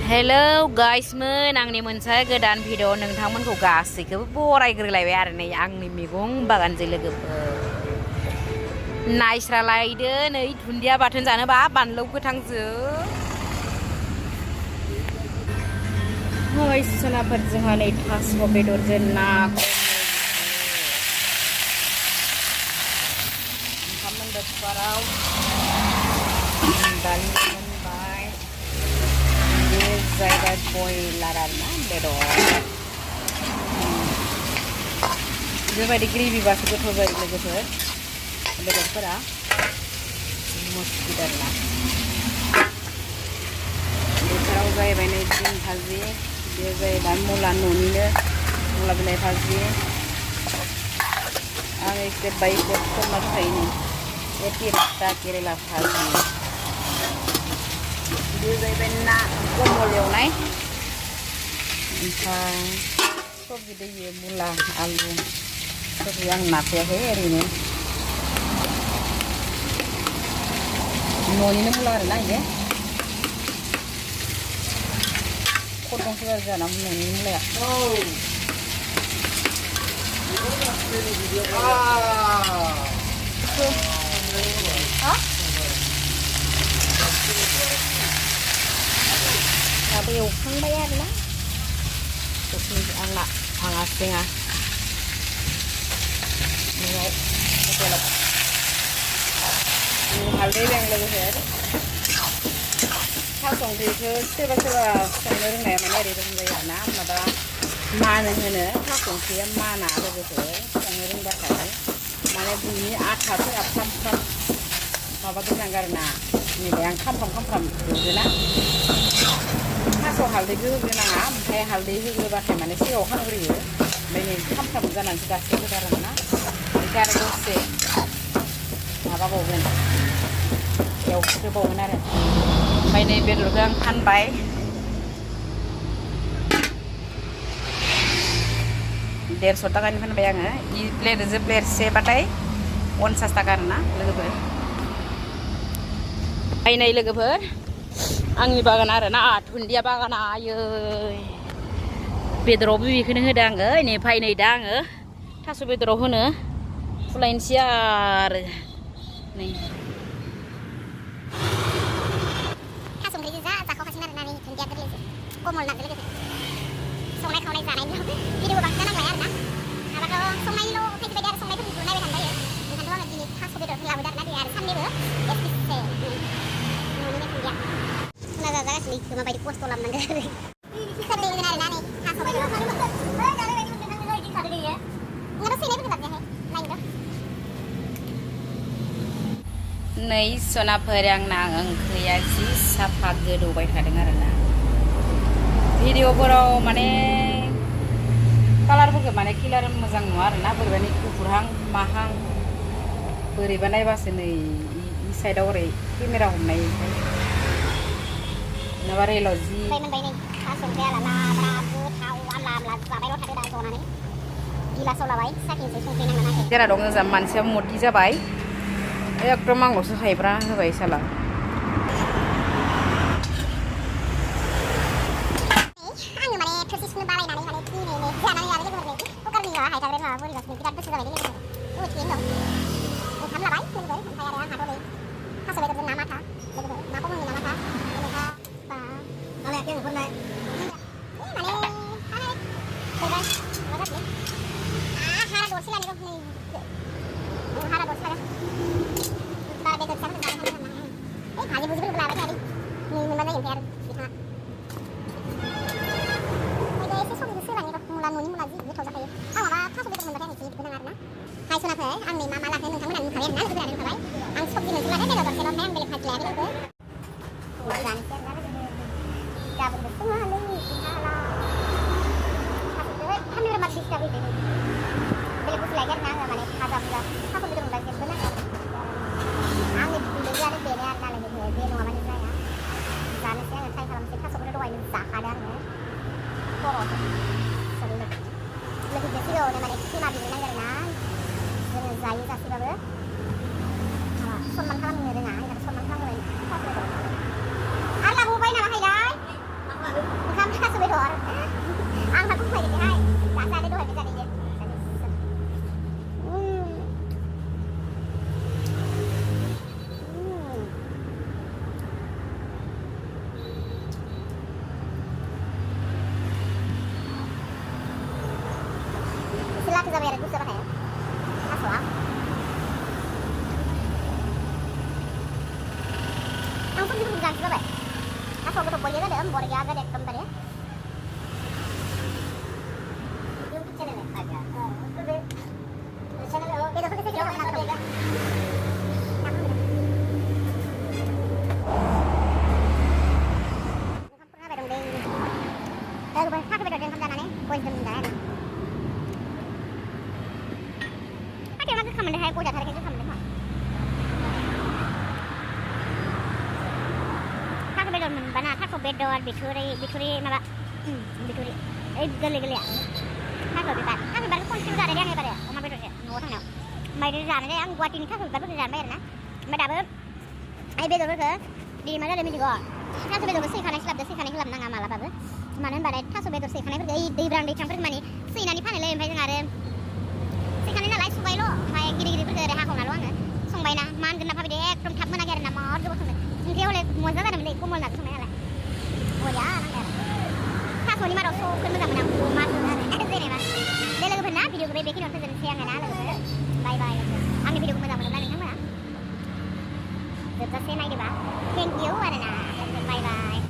hello गाइसमोन आंनि मोनसे गोदान भिडिअ नोंथांमोनखौ गासैखौबो बरायग्रोलायबाय आरो नै आंनि मैगं बागानजों लोगोफोर नायस्रालायदो नै दुन्दिया बाथोन जानोबा बानलु गोथांजों सोनाफोर जोंहा नै थास' बेदरजों ना ओंखाम मोनदों कुकाराव दालि मोनबाय जायगा बयलार आरोना बेदर बेबायदि ग्रेभिबासो गोथाव जायो लोगोफोर बेदरफोरा मस्ति आरोना बेफोराव जाहैबाय नै बिन भाजि बेयो जाहैबाय मुला न'निनो मुला बिलाइ भाजि आं एसे बाइक संना थाखायो नै तिरता केरेला भाजि बेयो जाहैबाय ना कमल एवनाय ओमफ्राय सबजि दैयो मुला आलु सबजि आं नाफायाखै ओरैनो न'निनो मुला आरोना इयो खदंसो गाज्रि जाना न'नि मुलाया दाबो एवखांबाय आरोना आंना भाङासिङा न'आव हटेलाव हालदै बें लोगोफोर थास ओंख्रिखौ सोरबा सोरबा संनो रोंनाया माने ओरै रोखोम जायो आरोना माबा मानो होनो थास ओंख्रिया माना लोगोफोर संनो रोंबाथाय माने बिनि आथाफोरा फ्राम फ्राम माबा गोनां आरोना नैबे आं खामफ्राम एवदोना थास' हालदैबो होग्रोनाङा ओमफ्राय हालदै होग्रोबाथाय माने सिगाङाव खामग्रोयो ओमफ्राय नै खामफ्राम जानानैसो दासो होदो आरोना ओमफ्राय आरो दसे माबाबावगोन एवस्रोबावगोन आरो ओमफ्राय नै बेदरखौ आं फानबाय 150 टाकानि फानबाय आङो इ प्लेटजों प्लेटसेबाथाय 50 टाका आरोना लोगोफोर बायनाय लोगोफोर आंनि बागान आरोना दुन्दिया बागाना आयै बेदरावबो बेखौनो होदो आङो इनिफ्राय नै दा आङो थास' बेदराव होनो फुलायनोसै आरो नै थास' ओंख्रिजों जाखावगासिनो आरोना नै दुन्दिया गोरलैजों कमल नाजों लोगोफोर संनाय खावनाय जानायनिल' भिडिअ बांसिन नांलाया आरोना माबाथ' संनायनिल' फैबाय आरो संनायफोरखौ नायबाय थानो बायो ओंखायनोथ' आङो दिनै थास' बेदरखौ लाबोदो आरोना दिनै आरो साननैबो एसे न'निनो दुन्दिया संना जाजागासिनो इखौ माबायदि खस्थ' लामनांगौ सोरदै होगोन आरोना नै थास' बेदर नै सनाफोर आंना ओंख्रिया जि साफा गोदौबाय थादों आरोना भिडिअफोराव माने कालारफोरखौ माने किलार मोजां नुवा आरोना बोरैबानि गुफुरहां माहां बोरैबा नायबासो नै इ साइडआव ओरै केमेरा हमनाय नङाबा रेलाव जि मोनबाय नै थास' ओंख्रिया लाब्रा गोथाव आमला आमला जाबायल' थादो दा जनानै गिलासाव लाबाय साखिनोसै संख्रि नांना नाङाखै जेरा दं जोंहा मानसिया मदि जाबाय एकदम आंल'सो हायब्रा होबाय साला आङो माने थोरसि सुनो बालायनानै माने दिनै जानानै लानो लोगोफोर नै कुकारनि माबा हायथाग्रो माबा बोरैबासो बिराद गोसो जाबाय लोगोफोर थिगैनो दं ओंखाम लाबाय लोगोफोर ओमफ्राय आरो आंहाथ' नै थास' बेदरजों ना माथा लोगोफोर ना कमलनि ना माथा बा मालाय आं हरनाय माने बोरैबा माबा जादों हारा दरसे लानो नै हारा दरसे लागा बारा बेदर फिसा होनो जानो हानाय भाजि भुजिफोरखौ लाबाय थायालै नै मोनबा जायो ओमफ्राय आरो बिहा ओमफ्राय एसे सबजिखौ सोलायनि र' मुला न'नि मुला जि गोथाव जाखायो आं माबा थास' बेदर मोनबाथाय आं जि गोनां आरोना हाय सनाफोर आं नै मा लाखो नोंथांमोनहा नुखाबाय आरोना लोगोफोरा नुखाबाय आं सबजि मोनसे लादों बेदर दरसेल' ओमफ्राय आं बेलेग भाजि लायाखै लोगो जानोसै आरोना गाबोनबो सङालै बिहाला थास'खौ फाननो मार डिस्टार्ब होदों बेलेग बुस्थु लायगोन आरोना आङो माने भाजा भुजा थास' बेदर मोनबा जेबो नाङा आंनि बिलोगोआनो बेनो आरोना लोगोफोर बे नङाबानो जाया जानोसै आङो ट्राइ खालामनोसै थास'खौथ' दहायनो जाखादों आङो खर'आव सरि लोगोफोर सिगाङावनो माने खेमा बिनो नांगौ आरोना जोङो जायो गासैबाबो माबा सनमान खालामनो रोङा आं सनमान खालामनो गोरानसो जाबाय थास' गोथाव बरिया जादों बरिया जादों एकदमबारे बेदरफोरखौ सेकेन्डआव होनांगौ थास' बेदरजों ओंखाम जानानै बयजों मोनजानाय आरो फाथैयाव मा गोखा मोनदोंहाय गय जाथारैखाय गोखा मोनदों खोमा थास' बेदर मोनबाना थास' बेदर बिथुरि माबा बिथुरि ओइ गोरलै गोरलैया थास' बिबारखौ खनसेल' जानाय दे आं एबारो अमा बेदरजों न'आव थांनायाव ओमफ्राय जानाय जायो आं गुवाहाटीनि थास' बिबारफोरखौ जाबाय आरोना ओमफ्राय दाबो ओइ बेदरफोरखौ दिनै मा जादों मिथिगौ थास' बेदरखौ सैखानायसो लाबोनाङा मालाबाबो मानो होनबालाय थास' बेदर सैखानायफोरखौ ओइ दैब्रांफोरखौ माने सैनानै फानोलै ओमफ्राय जों आरो सैखानाय नालाय सुबायल' ओमफ्राय गिदिरफोरखौ ओरै हाखावनाल' आङो संबायना मानगोन ना भाबिदे एकदम थाब मोनाखै आरो ना मार गोबाव संदों ओंख्रिया हले मजा जादोंमोनलै कमल नाजों संनाय नालाय बरिया नांदों आरो थास'नि मादाव सबखौनो मोजां मोनो आं अमाजों आरो जेनेबा दे लोगोफोर ना भिडिअखौ बेखिनियावनो फोजोबनोसै आङो ना लोगोफोर बाय बाय आंनि भिडिअखौ मोजां मोनोब्ला नोंथांमोना जोबजासे नायदोबा थेंक इउ आरोना